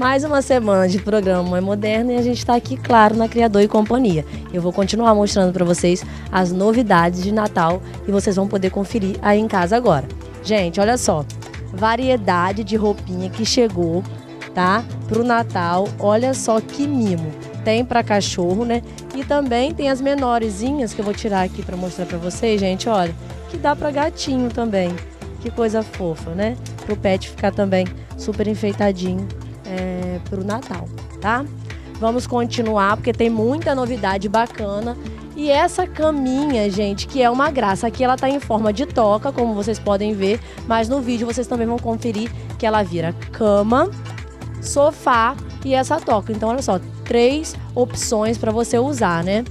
Mais uma semana de programa Mãe Moderna e a gente está aqui, claro, na Criador e Companhia. Eu vou continuar mostrando para vocês as novidades de Natal e vocês vão poder conferir aí em casa agora. Gente, olha só, variedade de roupinha que chegou, tá? Pro Natal, olha só que mimo. Tem para cachorro, né? E também tem as menorzinhas que eu vou tirar aqui para mostrar para vocês, gente, olha, que dá para gatinho também. Que coisa fofa, né? Pro pet ficar também super enfeitadinho pro Natal, tá? Vamos continuar porque tem muita novidade bacana. E essa caminha, gente, que é uma graça. Aqui ela tá em forma de toca, como vocês podem ver, mas no vídeo vocês também vão conferir que ela vira cama, sofá e essa toca. Então, olha só, 3 opções para você usar, né?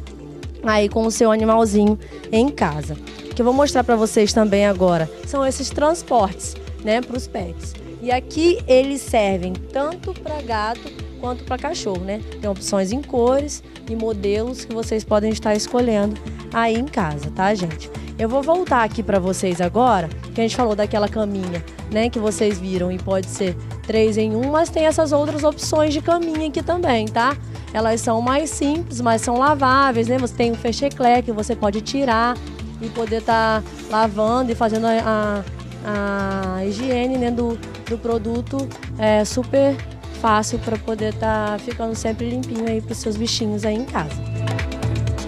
Aí com o seu animalzinho em casa. O que eu vou mostrar para vocês também agora são esses transportes, né, para os pets. E aqui eles servem tanto para gato quanto para cachorro, né? Tem opções em cores e modelos que vocês podem estar escolhendo aí em casa, tá, gente? Eu vou voltar aqui para vocês agora, que a gente falou daquela caminha, né, que vocês viram e pode ser 3 em 1, mas tem essas outras opções de caminha aqui também, tá? Elas são mais simples, mas são laváveis, né? Você tem um fecheclé que você pode tirar e poder estar lavando e fazendo a higiene, né, do produto super fácil para poder estar ficando sempre limpinho aí para os seus bichinhos aí em casa.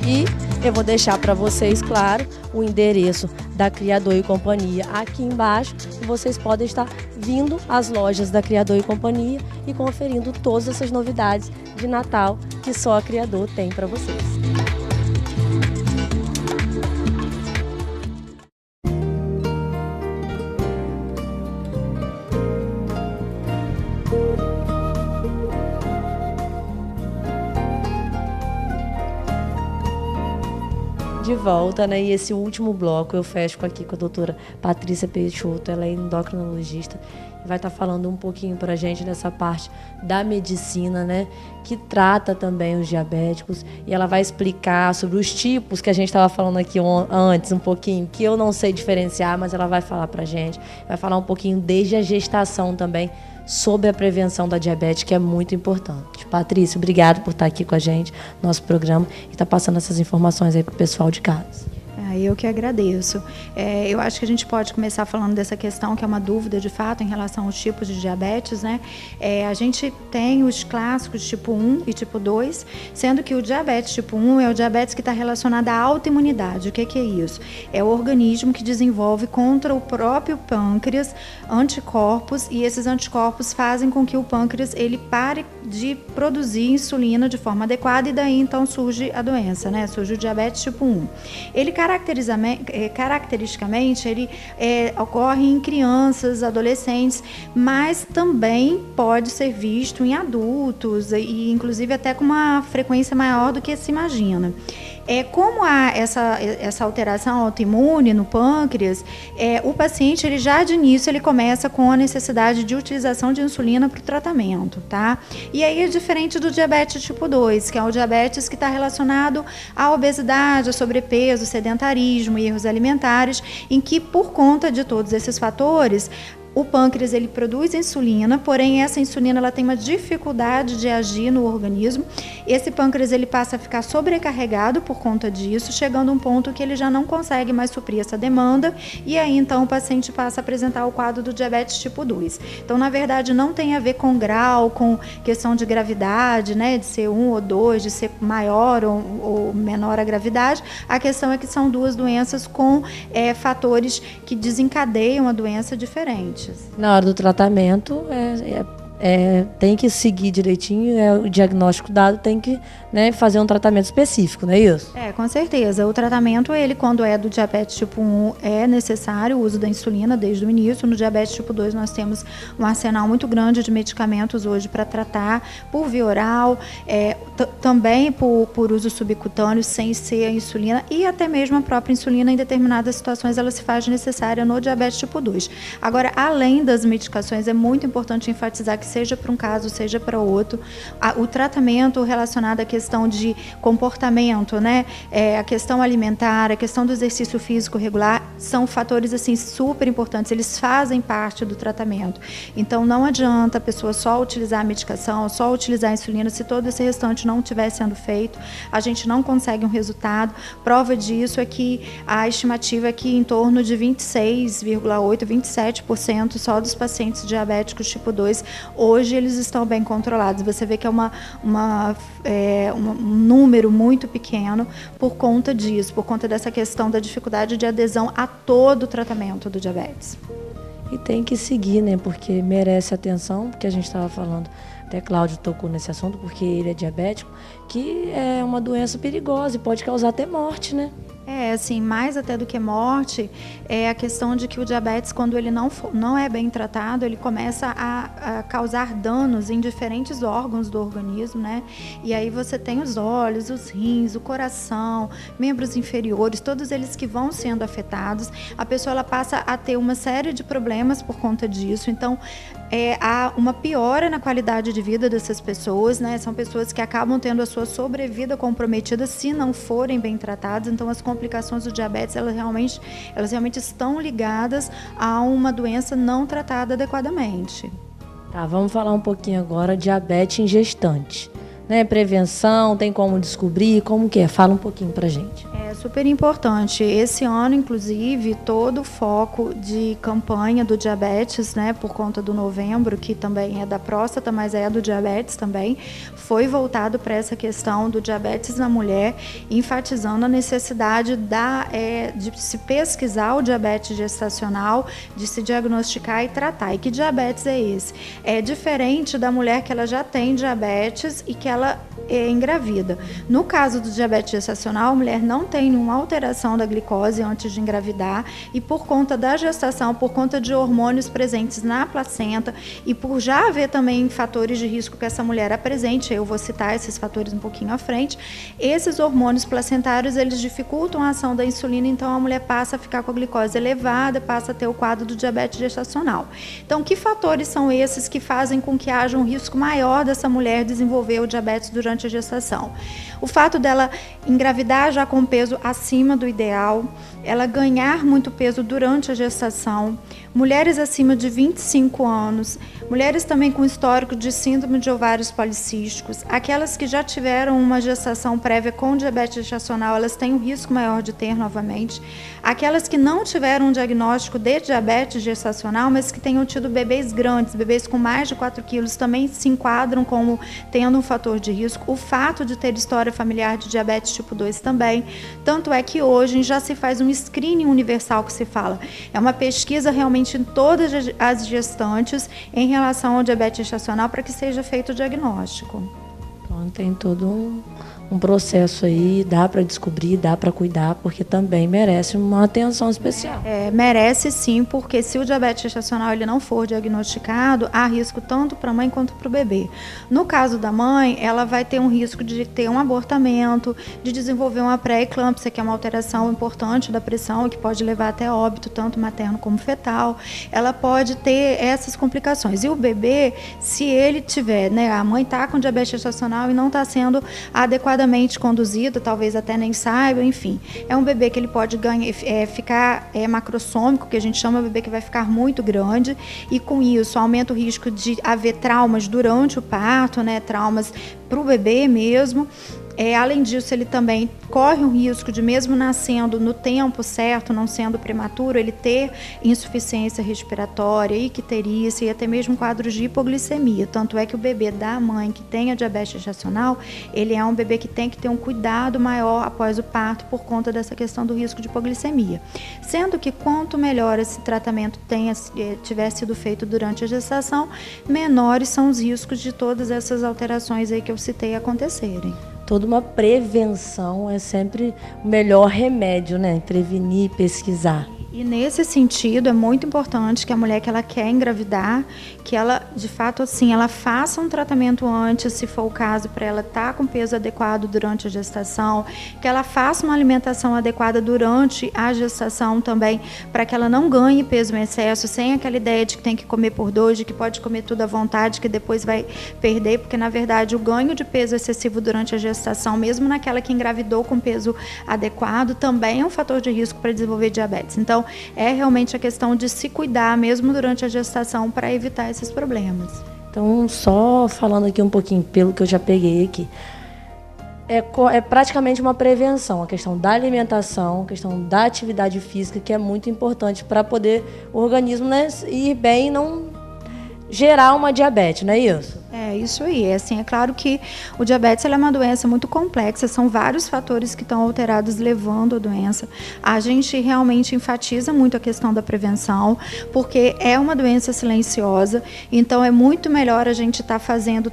E eu vou deixar para vocês, claro, o endereço da Criador e Companhia aqui embaixo. E vocês podem estar vindo às lojas da Criador e Companhia e conferindo todas essas novidades de Natal que só a Criador tem para vocês. De volta, né? E esse último bloco eu fecho aqui com a doutora Patrícia Peixoto, ela é endocrinologista e vai estar falando um pouquinho pra gente dessa parte da medicina, né? Que trata também os diabéticos e ela vai explicar sobre os tipos que a gente estava falando aqui antes um pouquinho, que eu não sei diferenciar, mas ela vai falar pra gente, vai falar um pouquinho desde a gestação também, sobre a prevenção da diabetes, que é muito importante. Patrícia, obrigada por estar aqui com a gente, nosso programa, e estar passando essas informações aí para o pessoal de casa. Eu que agradeço. Eu acho que a gente pode começar falando dessa questão, que é uma dúvida de fato em relação aos tipos de diabetes, né? A gente tem os clássicos tipo 1 e tipo 2, sendo que o diabetes tipo 1 é o diabetes que está relacionado à autoimunidade. O que é isso? É o organismo que desenvolve contra o próprio pâncreas anticorpos, e esses anticorpos fazem com que o pâncreas ele pare de produzir insulina de forma adequada, e daí então surge a doença, né? Surge o diabetes tipo 1. Ele caracteristicamente, ele ocorre em crianças, adolescentes, mas também pode ser visto em adultos e inclusive até com uma frequência maior do que se imagina. Como há essa alteração autoimune no pâncreas, o paciente ele já de início ele começa com a necessidade de utilização de insulina para o tratamento, tá? E aí é diferente do diabetes tipo 2, que é o diabetes que está relacionado à obesidade, a sobrepeso, sedentarismo e erros alimentares, em que por conta de todos esses fatores, o pâncreas ele produz insulina, porém essa insulina ela tem uma dificuldade de agir no organismo. Esse pâncreas ele passa a ficar sobrecarregado por conta disso, chegando a um ponto que ele já não consegue mais suprir essa demanda, e aí então o paciente passa a apresentar o quadro do diabetes tipo 2. Então, na verdade, não tem a ver com grau, com questão de gravidade, né, de ser 1 ou 2, de ser maior ou menor a gravidade. A questão é que são duas doenças com fatores que desencadeiam a doença diferente. Na hora do tratamento, tem que seguir direitinho, o diagnóstico dado tem que, né, fazer um tratamento específico, não é isso? Com certeza. O tratamento, ele quando é do diabetes tipo 1, é necessário o uso da insulina desde o início. No diabetes tipo 2, nós temos um arsenal muito grande de medicamentos hoje para tratar por via oral, também por uso subcutâneo, sem ser a insulina, e até mesmo a própria insulina, em determinadas situações, ela se faz necessária no diabetes tipo 2. Agora, além das medicações, é muito importante enfatizar que seja para um caso, seja para outro. O tratamento relacionado à questão de comportamento, né? A questão alimentar, a questão do exercício físico regular, são fatores assim super importantes, eles fazem parte do tratamento. Então não adianta a pessoa só utilizar a medicação, só utilizar a insulina, se todo esse restante não estiver sendo feito, a gente não consegue um resultado. Prova disso é que a estimativa é que em torno de 26,8%, 27% só dos pacientes diabéticos tipo 2, hoje eles estão bem controlados. Você vê que é um número muito pequeno por conta disso, por conta dessa questão da dificuldade de adesão a todo o tratamento do diabetes. E tem que seguir, né? Porque merece atenção, porque a gente estava falando, até Cláudio tocou nesse assunto, porque ele é diabético, que é uma doença perigosa e pode causar até morte, né? Assim, mais até do que morte, é a questão de que o diabetes, quando ele não é bem tratado, ele começa a causar danos em diferentes órgãos do organismo, né? E aí você tem os olhos, os rins, o coração, membros inferiores, todos eles que vão sendo afetados. A pessoa ela passa a ter uma série de problemas por conta disso. Então, há uma piora na qualidade de vida dessas pessoas, né? São pessoas que acabam tendo a sua sobrevida comprometida se não forem bem tratadas. Então, as complicações do diabetes, elas realmente estão ligadas a uma doença não tratada adequadamente. Tá, vamos falar um pouquinho agora de diabetes em gestante. Né? Prevenção, tem como descobrir, como que é? Fala um pouquinho pra gente. É super importante. Esse ano, inclusive, todo o foco de campanha do diabetes, né, por conta do novembro, que também é da próstata, mas é do diabetes também, foi voltado para essa questão do diabetes na mulher, enfatizando a necessidade de se pesquisar o diabetes gestacional, de se diagnosticar e tratar. E que diabetes é esse? É diferente da mulher que ela já tem diabetes e que ela engravida. No caso do diabetes gestacional, a mulher não tem nenhuma alteração da glicose antes de engravidar e por conta da gestação, por conta de hormônios presentes na placenta e por já haver também fatores de risco que essa mulher apresente, eu vou citar esses fatores um pouquinho à frente, esses hormônios placentários, eles dificultam a ação da insulina, então a mulher passa a ficar com a glicose elevada, passa a ter o quadro do diabetes gestacional. Então, que fatores são esses que fazem com que haja um risco maior dessa mulher desenvolver o diabetes durante a gestação? O fato dela engravidar já com peso acima do ideal, ela ganhar muito peso durante a gestação, mulheres acima de 25 anos, mulheres também com histórico de síndrome de ovários policísticos, aquelas que já tiveram uma gestação prévia com diabetes gestacional, elas têm um risco maior de ter novamente, aquelas que não tiveram um diagnóstico de diabetes gestacional, mas que tenham tido bebês grandes, bebês com mais de 4 quilos, também se enquadram como tendo um fator de risco, o fato de ter história familiar de diabetes tipo 2 também, tanto é que hoje já se faz um screening universal que se fala, é uma pesquisa realmente em todas as gestantes em relação ao diabetes gestacional para que seja feito o diagnóstico. Então tem todo um processo aí, dá para descobrir, dá para cuidar, porque também merece uma atenção especial. Merece sim, porque se o diabetes gestacional ele não for diagnosticado, há risco tanto para a mãe quanto para o bebê. No caso da mãe, ela vai ter um risco de ter um abortamento, de desenvolver uma pré-eclâmpsia, que é uma alteração importante da pressão, que pode levar até óbito, tanto materno como fetal. Ela pode ter essas complicações. E o bebê, se ele tiver, né, a mãe está com diabetes gestacional e não está sendo adequadamente conduzido, talvez até nem saiba, enfim. É um bebê que ele pode ficar macrossômico, que a gente chama bebê que vai ficar muito grande, e com isso aumenta o risco de haver traumas durante o parto, né, traumas para o bebê mesmo. Além disso, ele também corre um risco de, mesmo nascendo no tempo certo, não sendo prematuro, ele ter insuficiência respiratória, icterícia e até mesmo quadros de hipoglicemia. Tanto é que o bebê da mãe que tenha diabetes gestacional, ele é um bebê que tem que ter um cuidado maior após o parto por conta dessa questão do risco de hipoglicemia. Sendo que quanto melhor esse tratamento tiver sido feito durante a gestação, menores são os riscos de todas essas alterações aí que eu citei acontecerem. Toda uma prevenção é sempre o melhor remédio, né? Prevenir, pesquisar. E nesse sentido é muito importante que a mulher que ela quer engravidar, que ela, de fato, assim, ela faça um tratamento antes, se for o caso, para ela estar com peso adequado durante a gestação, que ela faça uma alimentação adequada durante a gestação também, para que ela não ganhe peso em excesso, sem aquela ideia de que tem que comer por dois, de que pode comer tudo à vontade, que depois vai perder, porque na verdade o ganho de peso excessivo durante a gestação, mesmo naquela que engravidou com peso adequado, também é um fator de risco para desenvolver diabetes. Então, é realmente a questão de se cuidar mesmo durante a gestação para evitar esses problemas. Então, só falando aqui um pouquinho, pelo que eu já peguei aqui, é praticamente uma prevenção, a questão da alimentação, a questão da atividade física, que é muito importante para poder o organismo, né, ir bem e não gerar uma diabetes, não é isso? É isso aí. É claro que o diabetes é uma doença muito complexa, são vários fatores que estão alterados levando a doença. A gente realmente enfatiza muito a questão da prevenção, porque é uma doença silenciosa, então é muito melhor a gente estar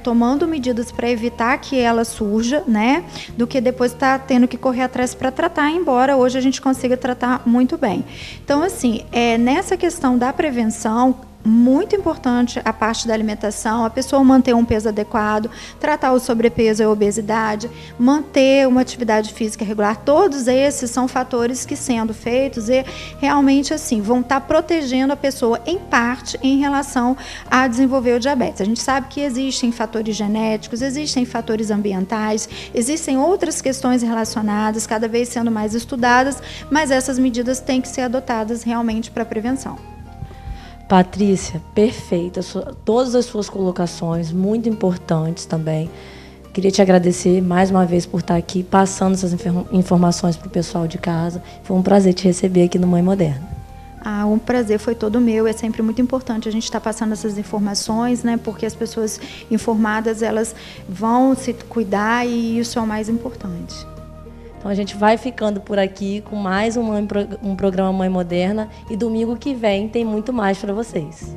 tomando medidas para evitar que ela surja, né, do que depois estar tendo que correr atrás para tratar, embora hoje a gente consiga tratar muito bem. Então, assim, nessa questão da prevenção, muito importante a parte da alimentação, a pessoa manter um peso adequado, tratar o sobrepeso e a obesidade, manter uma atividade física regular. Todos esses são fatores que, sendo feitos, realmente assim vão estar protegendo a pessoa em parte em relação a desenvolver o diabetes. A gente sabe que existem fatores genéticos, existem fatores ambientais, existem outras questões relacionadas, cada vez sendo mais estudadas, mas essas medidas têm que ser adotadas realmente para a prevenção. Patrícia, perfeita, todas as suas colocações, muito importantes também. Queria te agradecer mais uma vez por estar aqui, passando essas informações para o pessoal de casa. Foi um prazer te receber aqui no Mãe Moderna. O prazer foi todo meu. É sempre muito importante a gente estar passando essas informações, né? Porque as pessoas informadas, elas vão se cuidar e isso é o mais importante. Então a gente vai ficando por aqui com mais um programa Mãe Moderna e domingo que vem tem muito mais para vocês.